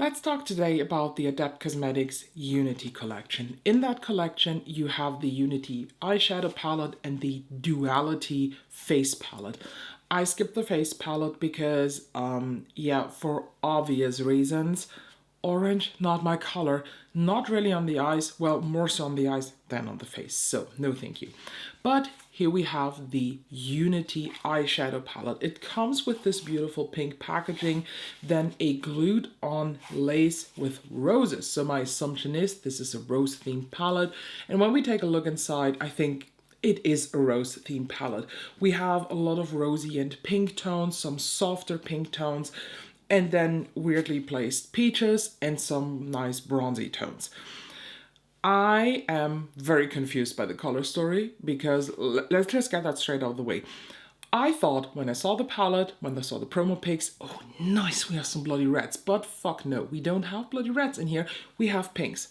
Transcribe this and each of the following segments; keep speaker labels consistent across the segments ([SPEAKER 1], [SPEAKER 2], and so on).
[SPEAKER 1] Let's talk today about the Adept Cosmetics Unity collection. In that collection, you have the Unity eyeshadow palette and the Duality face palette. I skipped the face palette because, for obvious reasons. Orange, not my color, not really on the eyes, well, more so on the eyes than on the face, so no thank you. But here we have the Unity eyeshadow palette. It comes with this beautiful pink packaging, then a glued on lace with roses. So my assumption is this is a rose themed palette. And when we take a look inside, I think it is a rose themed palette. We have a lot of rosy and pink tones, some softer pink tones, and then weirdly placed peaches and some nice bronzy tones. I am very confused by the color story because let's just get that straight out of the way. I thought when I saw the palette, when I saw the promo pics, oh nice, we have some bloody reds, but fuck no, we don't have bloody reds in here, we have pinks.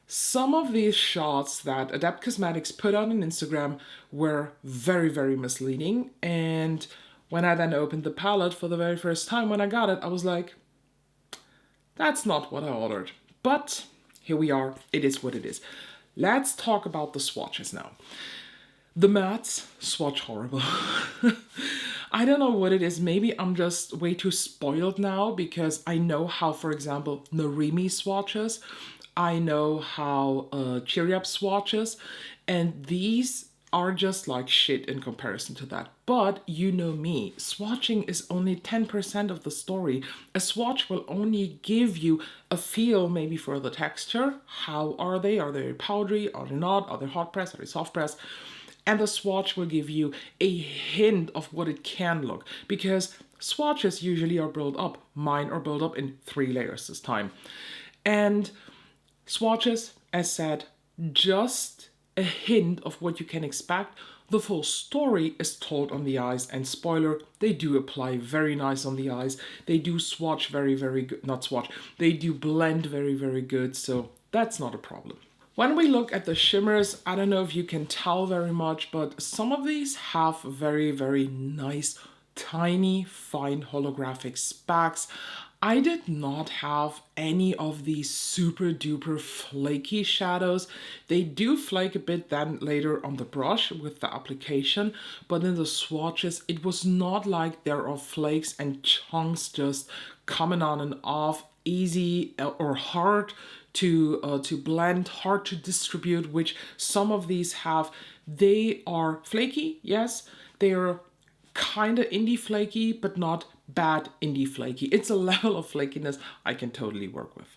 [SPEAKER 1] Some of these shots that Adept Cosmetics put out on Instagram were very, very misleading, and when I then opened the palette for the very first time when I got it, I was like, that's not what I ordered. But here we are, it is what it is. Let's talk about the swatches now. The mattes swatch horrible. I don't know what it is, maybe I'm just way too spoiled now because I know how, for example, Narimi swatches, I know how Cheery Up swatches, and these are just like shit in comparison to that. But you know me, swatching is only 10% of the story. A swatch will only give you a feel maybe for the texture. How are they? Are they powdery? Are they not? Are they hot press? Are they soft press? And the swatch will give you a hint of what it can look, because swatches usually are built up. Mine are built up in 3 layers this time. And swatches, as said, just a hint of what you can expect. The full story is told on the eyes, and spoiler, they do apply very nice on the eyes. They do swatch very, very good, not swatch, they do blend very, very good, so that's not a problem. When we look at the shimmers, I don't know if you can tell very much, but some of these have very, very nice, tiny, fine holographic specks. I did not have any of these super duper flaky shadows. They do flake a bit then later on the brush with the application, but in the swatches, it was not like there are flakes and chunks just coming on and off, easy or hard to blend, hard to distribute, which some of these have. They are flaky, yes, they are kind of indie flaky, but not bad indie flaky. It's a level of flakiness I can totally work with.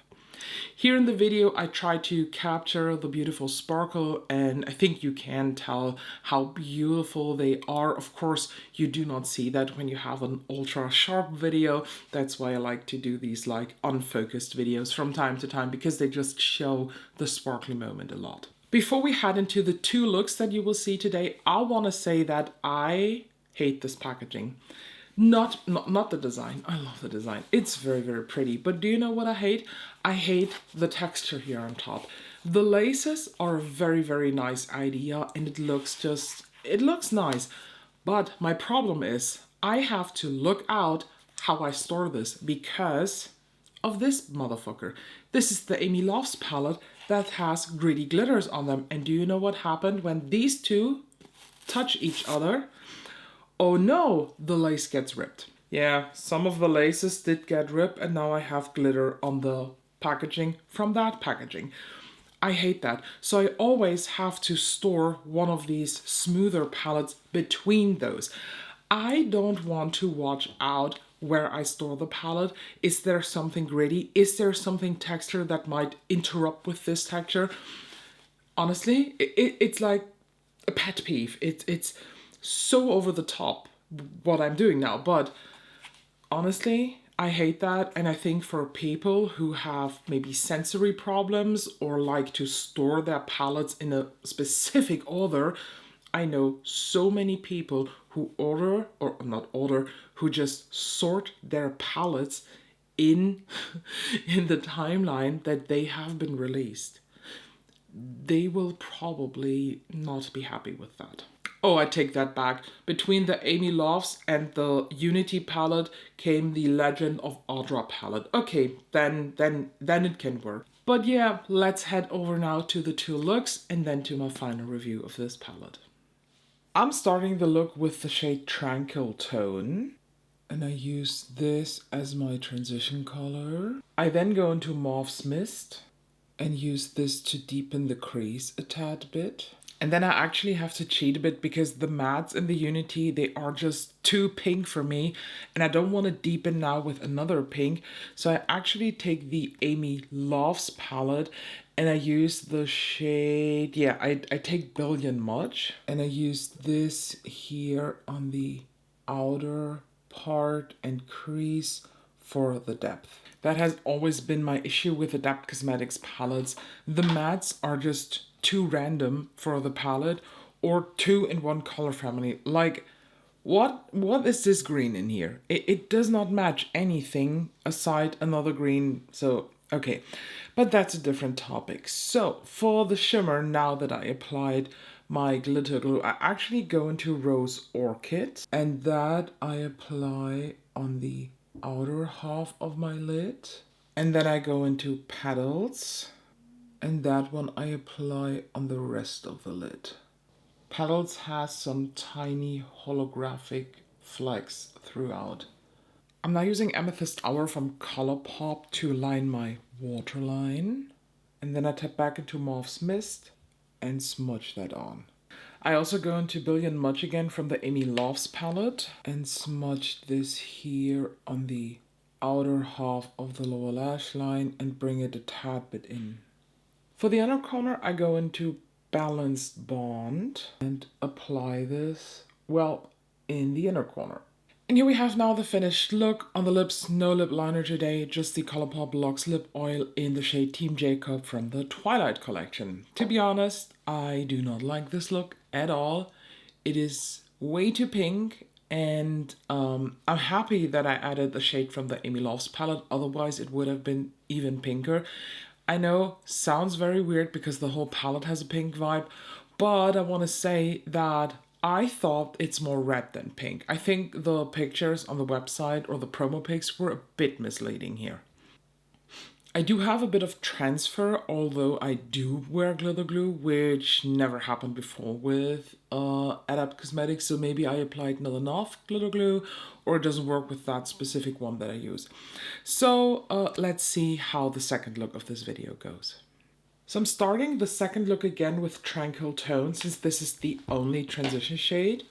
[SPEAKER 1] Here in the video, I try to capture the beautiful sparkle, and I think you can tell how beautiful they are. Of course, you do not see that when you have an ultra sharp video. That's why I like to do these like unfocused videos from time to time, because they just show the sparkly moment a lot. Before we head into the 2 looks that you will see today, I want to say that I hate this packaging. Not the design. I love the design. It's very, very pretty. But do you know what I hate? I hate the texture here on top. The laces are a very, very nice idea, and it looks nice. But my problem is I have to look out how I store this because of this motherfucker. This is the Amy Loves palette that has gritty glitters on them. And do you know what happened when these two touch each other? Oh no, the lace gets ripped. Yeah, some of the laces did get ripped, and now I have glitter on the packaging from that packaging. I hate that. So I always have to store one of these smoother palettes between those. I don't want to watch out where I store the palette. Is there something gritty? Is there something texture that might interrupt with this texture? Honestly, it's like a pet peeve. It's so over the top what I'm doing now, but honestly, I hate that. And I think for people who have maybe sensory problems or like to store their palettes in a specific order, I know so many people who order, or not order, who just sort their palettes in the timeline that they have been released. They will probably not be happy with that. Oh, I take that back. Between the Amy Loves and the Unity palette came the Legend of Audra palette. Okay, then it can work. But yeah, let's head over now to the two looks and then to my final review of this palette. I'm starting the look with the shade Tranquil Tone. And I use this as my transition color. I then go into Mauve's Mist and use this to deepen the crease a tad bit. And then I actually have to cheat a bit because the mattes in the Unity, they are just too pink for me. And I don't want to deepen now with another pink. So I actually take the Amy Loves palette and I use the shade, yeah, I take Billion Much. And I use this here on the outer part and crease for the depth. That has always been my issue with Adept Cosmetics palettes. The mattes are just too random for the palette or two in one color family. Like, what is this green in here? It does not match anything aside another green. So, okay, but that's a different topic. So, for the shimmer, now that I applied my glitter glue, I actually go into Rose Orchid and that I apply on the outer half of my lid. And then I go into Petals and that one I apply on the rest of the lid. Petals has some tiny holographic flecks throughout. I'm now using Amethyst Hour from Colourpop to line my waterline. And then I tap back into Mauve's Mist and smudge that on. I also go into Billion Much again from the Amy Loves palette and smudge this here on the outer half of the lower lash line and bring it a tad bit in. For the inner corner, I go into Balanced Bond and apply this, well, in the inner corner. And here we have now the finished look. On the lips, no lip liner today, just the Colourpop Luxe Lip Oil in the shade Team Jacob from the Twilight collection. To be honest, I do not like this look at all. It is way too pink, and I'm happy that I added the shade from the Amy Loves palette, otherwise it would have been even pinker. I know, sounds very weird because the whole palette has a pink vibe, but I want to say that I thought it's more red than pink. I think the pictures on the website or the promo pics were a bit misleading here. I do have a bit of transfer, although I do wear glitter glue, which never happened before with Adept Cosmetics, so maybe I applied not enough glitter glue or it doesn't work with that specific one that I use. So let's see how the second look of this video goes. So I'm starting the second look again with Tranquil Tone, since this is the only transition shade.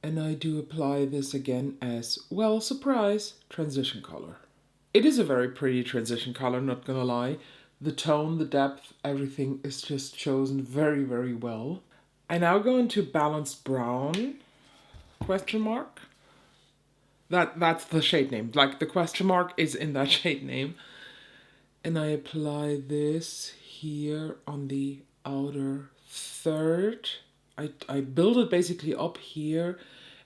[SPEAKER 1] And I do apply this again as, well, surprise, transition color. It is a very pretty transition color, not gonna lie. The tone, the depth, everything is just chosen very, very well. I now go into Balanced Brown, question mark. That's the shade name, like the question mark is in that shade name. And I apply this here on the outer third. I build it basically up here,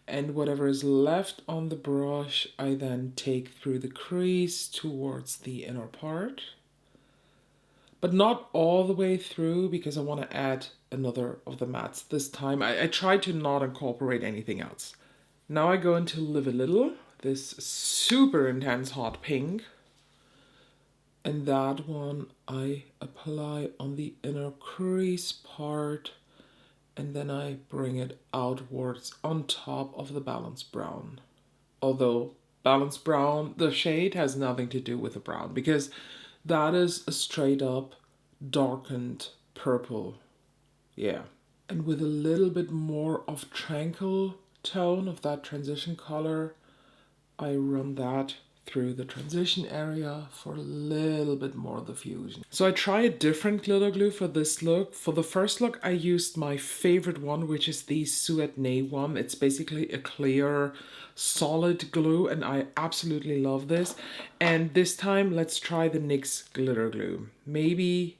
[SPEAKER 1] and whatever is left on the brush I then take through the crease towards the inner part. But not all the way through because I want to add another of the mattes this time. I try to not incorporate anything else. Now I go into Live a Little, this super intense hot pink. And that one I apply on the inner crease part and then I bring it outwards on top of the Balanced Brown. Although Balanced Brown, the shade has nothing to do with the brown because that is a straight up darkened purple. Yeah. And with a little bit more of Tranquil Tone of that transition color, I run that through the transition area for a little bit more diffusion. So I try a different glitter glue for this look. For the first look, I used my favorite one, which is the Suetné one. It's basically a clear, solid glue, and I absolutely love this. And this time, let's try the NYX glitter glue. Maybe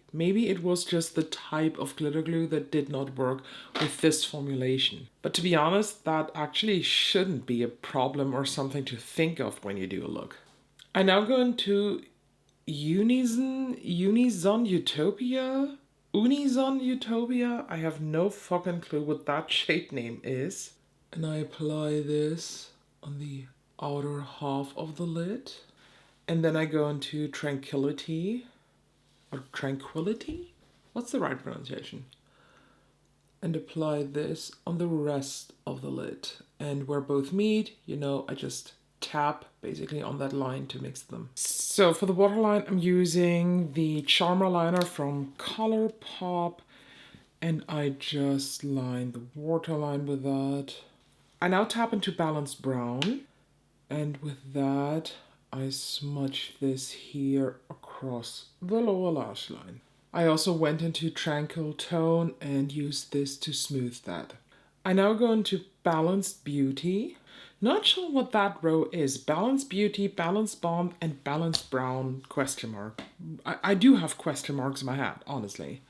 [SPEAKER 1] it was just the type of glitter glue that did not work with this formulation. But to be honest, that actually shouldn't be a problem or something to think of when you do a look. I now go into Unison Utopia. Unison Utopia. I have no fucking clue what that shade name is. And I apply this on the outer half of the lid. And then I go into Tranquility. Or Tranquility? What's the right pronunciation? And apply this on the rest of the lid. And where both meet, you know, I just tap basically on that line to mix them. So for the waterline, I'm using the Charmer liner from ColourPop, and I just line the waterline with that. I now tap into Balanced Brown, and with that, I smudge this here across the lower lash line. I also went into Tranquil Tone and used this to smooth that. I now go into Balanced Beauty. Not sure what that row is. Balanced Beauty, Balanced Bomb, and Balanced Brown, question mark. I do have question marks in my head, honestly.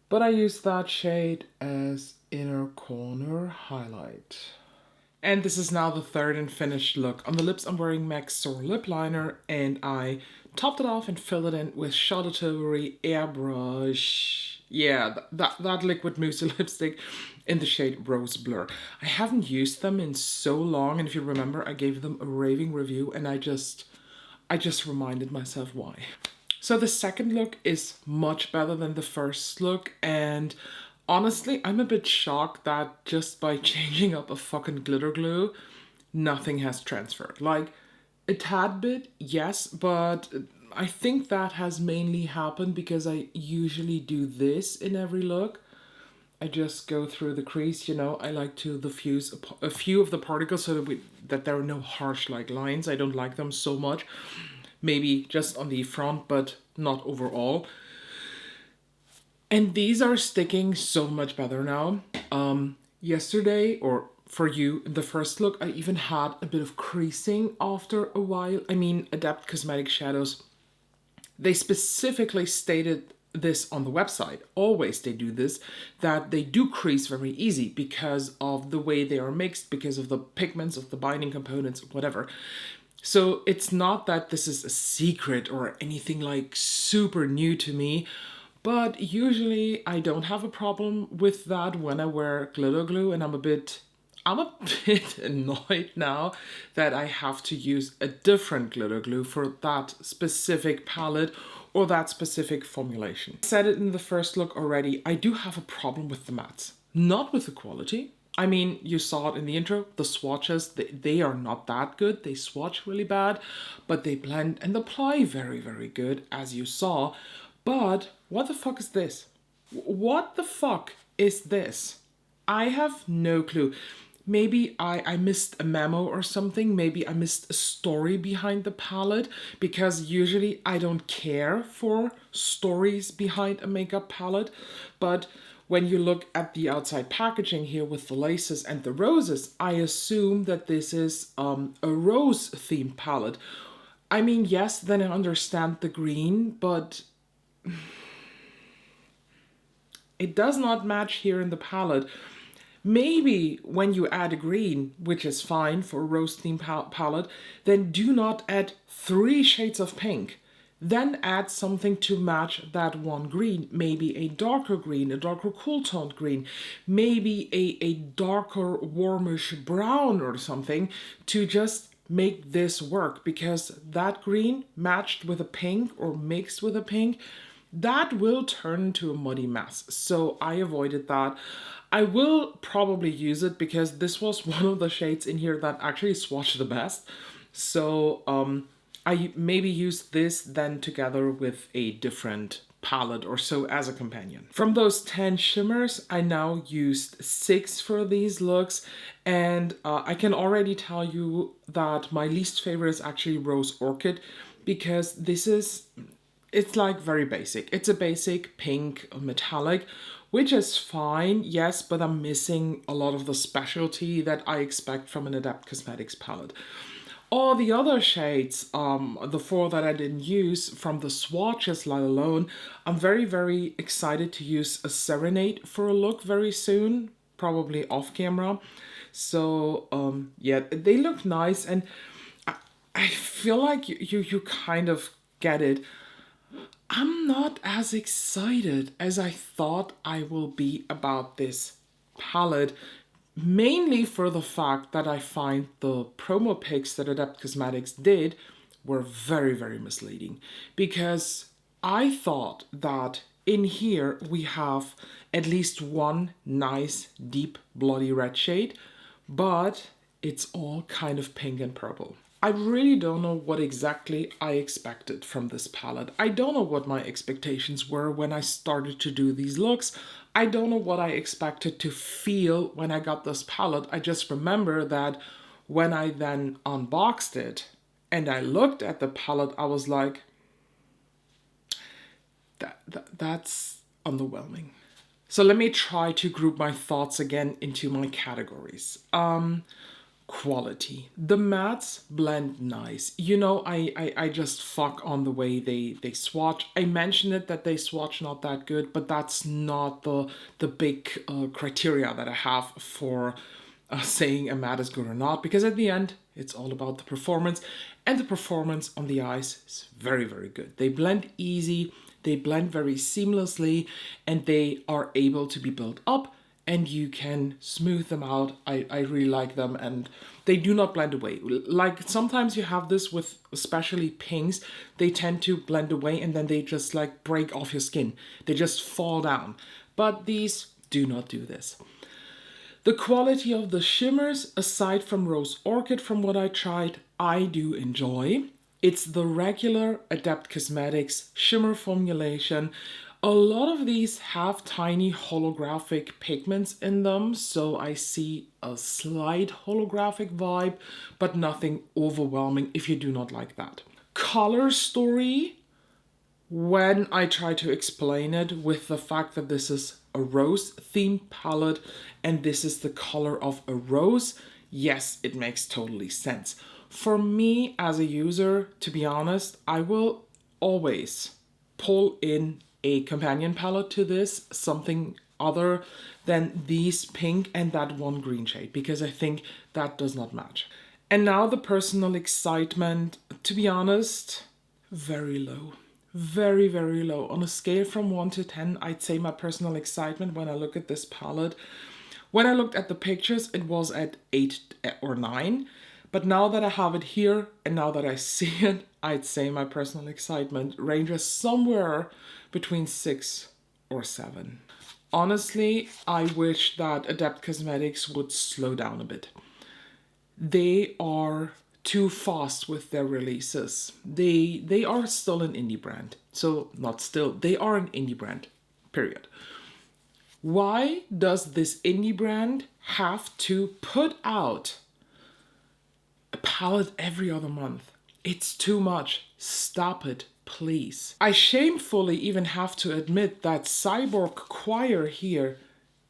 [SPEAKER 1] But I use that shade as inner corner highlight. And this is now the third and finished look. On the lips, I'm wearing MAC's Soar Lip Liner, and I topped it off and filled it in with Charlotte Tilbury Airbrush. Yeah, that liquid mousse lipstick in the shade Rose Blur. I haven't used them in so long, and if you remember, I gave them a raving review, and I just reminded myself why. So the second look is much better than the first look, and honestly, I'm a bit shocked that just by changing up a fucking glitter glue, nothing has transferred. Like, a tad bit, yes, but I think that has mainly happened because I usually do this in every look. I just go through the crease, you know, I like to diffuse a few of the particles so that there are no harsh like lines. I don't like them so much. Maybe just on the front, but not overall. And these are sticking so much better now. Yesterday, or for you, in the first look, I even had a bit of creasing after a while. I mean, Adept Cosmetic Shadows, they specifically stated this on the website. Always they do this, that they do crease very easy because of the way they are mixed, because of the pigments, of the binding components, whatever. So it's not that this is a secret or anything like super new to me, but usually I don't have a problem with that when I wear glitter glue, and I'm a bit annoyed now that I have to use a different glitter glue for that specific palette or that specific formulation. I said it in the first look already, I do have a problem with the mattes, not with the quality. I mean, you saw it in the intro, the swatches, they are not that good. They swatch really bad, but they blend and apply very, very good, as you saw. But what the fuck is this? What the fuck is this? I have no clue. Maybe I missed a memo or something. Maybe I missed a story behind the palette, because usually I don't care for stories behind a makeup palette. But when you look at the outside packaging here with the laces and the roses, I assume that this is a rose themed palette. I mean, yes, then I understand the green, but it does not match here in the palette. Maybe when you add a green, which is fine for a rose themed palette, then do not add 3 shades of pink. Then add something to match that one green. Maybe a darker green, a darker cool toned green. Maybe a darker warmish brown or something to just make this work. Because that green matched with a pink or mixed with a pink, that will turn into a muddy mess. So I avoided that. I will probably use it because this was one of the shades in here that actually swatched the best. So I maybe use this then together with a different palette or so as a companion. From those 10 shimmers, I now used 6 for these looks, and I can already tell you that my least favorite is actually Rose Orchid, because it's like very basic. It's a basic pink metallic, which is fine, yes, but I'm missing a lot of the specialty that I expect from an Adept Cosmetics palette. All the other shades, the 4 that I didn't use from the swatches, let alone, I'm very, very excited to use a Serenade for a look very soon, probably off camera. So, yeah, they look nice, and I feel like you kind of get it. I'm not as excited as I thought I will be about this palette, mainly for the fact that I find the promo pics that Adept Cosmetics did were very, very misleading. Because I thought that in here we have at least one nice deep bloody red shade, but it's all kind of pink and purple. I really don't know what exactly I expected from this palette. I don't know what my expectations were when I started to do these looks. I don't know what I expected to feel when I got this palette. I just remember that when I then unboxed it and I looked at the palette, I was like, that's underwhelming. So let me try to group my thoughts again into my categories. Quality. The mattes blend nice. You know, I just fuck on the way they swatch. I mentioned it that they swatch not that good, but that's not the big criteria that I have for saying a matte is good or not, because at the end, it's all about the performance, and the performance on the eyes is very, very good. They blend easy, they blend very seamlessly, and they are able to be built up, and you can smooth them out. I really like them, and they do not blend away. Like sometimes you have this with especially pinks, they tend to blend away and then they just like break off your skin. They just fall down. But these do not do this. The quality of the shimmers, aside from Rose Orchid from what I tried, I do enjoy. It's the regular Adept Cosmetics shimmer formulation. A lot of these have tiny holographic pigments in them, so I see a slight holographic vibe, but nothing overwhelming if you do not like that. Color story, when I try to explain it with the fact that this is a rose themed palette and this is the color of a rose, yes, it makes totally sense. For me as a user, to be honest, I will always pull in a companion palette to this, something other than these pink and that one green shade, because I think that does not match. And now the personal excitement, to be honest, very low. Very, very low. On a scale from 1 to 10, I'd say my personal excitement when I look at this palette, when I looked at the pictures, it was at 8 or 9. But now that I have it here and now that I see it, I'd say my personal excitement ranges somewhere between 6 or 7. Honestly, I wish that Adept Cosmetics would slow down a bit. They are too fast with their releases. They are still an indie brand. So not still, they are an indie brand, period. Why does this indie brand have to put out a palette every other month? It's too much. Stop it, please. I shamefully even have to admit that Cyborg Choir here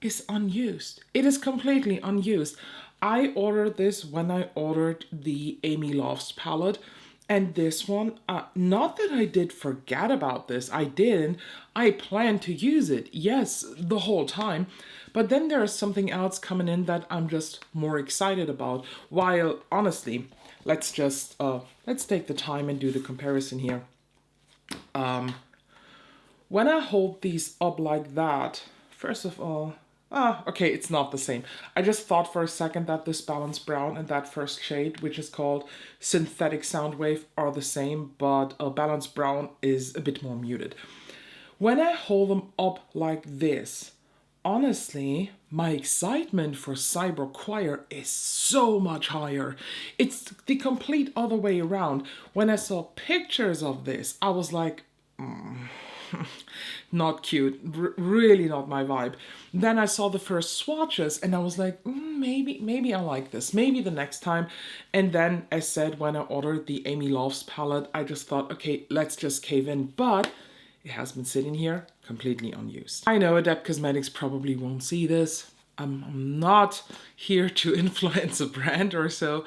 [SPEAKER 1] is unused. It is completely unused. I ordered this when I ordered the Amy Loves palette, and this one, not that I did forget about this, I didn't. I planned to use it, yes, the whole time. But then there is something else coming in that I'm just more excited about. While, honestly, let's take the time and do the comparison here. When I hold these up like that, first of all, okay, it's not the same. I just thought for a second that this Balanced Brown and that first shade, which is called Synthetic Soundwave, are the same, but Balanced Brown is a bit more muted. When I hold them up like this, honestly, my excitement for Cyber Choir is so much higher. It's the complete other way around. When I saw pictures of this, I was like, not cute, really not my vibe. Then I saw the first swatches and I was like, maybe I like this, maybe the next time. And then I said, when I ordered the Amy Loves palette, I just thought, okay, let's just cave in. But it has been sitting here completely unused. I know Adept Cosmetics probably won't see this. I'm not here to influence a brand or so.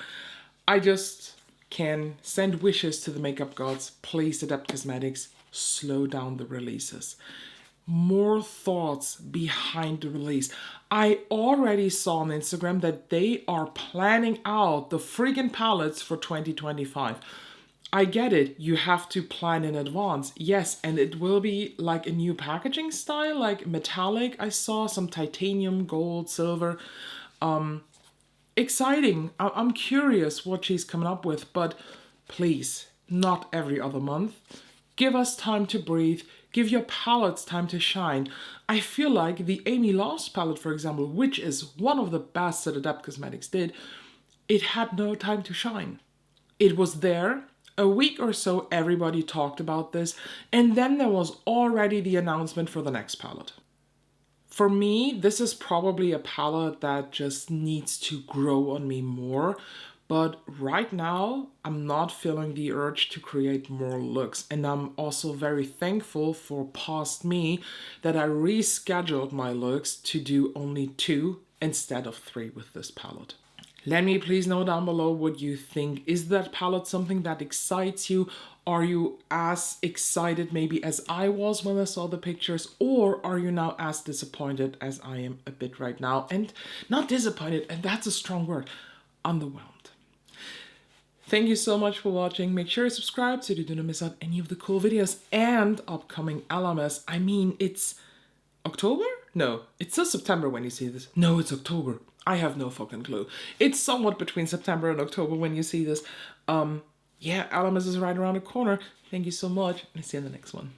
[SPEAKER 1] I just can send wishes to the makeup gods. Please, Adept Cosmetics, slow down the releases. More thoughts behind the release. I already saw on Instagram that they are planning out the friggin' palettes for 2025. I get it, you have to plan in advance. Yes, and it will be like a new packaging style, like metallic. I saw some titanium, gold, silver. Exciting. I'm curious what she's coming up with, but please, not every other month. Give us time to breathe. Give your palettes time to shine. I feel like the Amy Lost palette, for example, which is one of the best that Adept Cosmetics did, it had no time to shine. It was there. A week or so, everybody talked about this, and then there was already the announcement for the next palette. For me, this is probably a palette that just needs to grow on me more. But right now, I'm not feeling the urge to create more looks. And I'm also very thankful for past me that I rescheduled my looks to do only 2 instead of 3 with this palette. Let me please know down below what you think. Is that palette something that excites you? Are you as excited maybe as I was when I saw the pictures? Or are you now as disappointed as I am a bit right now? And not disappointed, and that's a strong word, underwhelmed. Thank you so much for watching. Make sure you subscribe so you do not miss out any of the cool videos and upcoming LMS. I mean, it's October? No, it's still September when you see this. No, it's October. I have no fucking clue. It's somewhat between September and October when you see this. Yeah, LMS is right around the corner. Thank you so much, and see you in the next one.